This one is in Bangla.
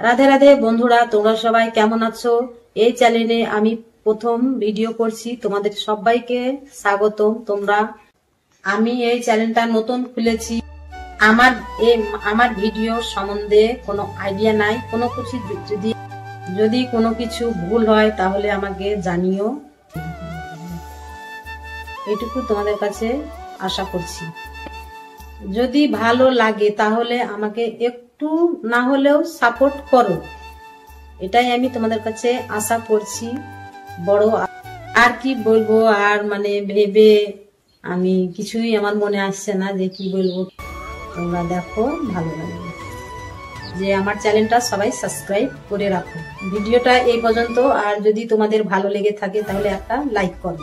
রাধে রাধে বন্ধুরা, তোমরা সবাই কেমন আছো? এই চ্যানেলে আমি প্রথম ভিডিও করছি, তোমাদের সবাইকে স্বাগতম। আমি এই চ্যানেলটা নতুন খুলেছি। আমার ভিডিও সম্বন্ধে কোনো আইডিয়া নাই। কোনো কিছু যদি কোনো কিছু ভুল হয় তাহলে আমাকে জানিও, এটুকু তোমাদের কাছে আশা করছি। যদি ভালো লাগে তাহলে আমাকে একটু না হলেও সাপোর্ট করো, এটাই আমি তোমাদের কাছে আশা করছি। বড় আর কি বলবো, আর ভেবে আমি কিছুই আমার মনে আসছে না যে কি বলবো। তোমরা দেখো, ভালো লাগে যে আমার চ্যানেলটা সবাই সাবস্ক্রাইব করে রাখো। ভিডিওটা এই পর্যন্ত, আর যদি তোমাদের ভালো লেগে থাকে তাহলে একটা লাইক করো।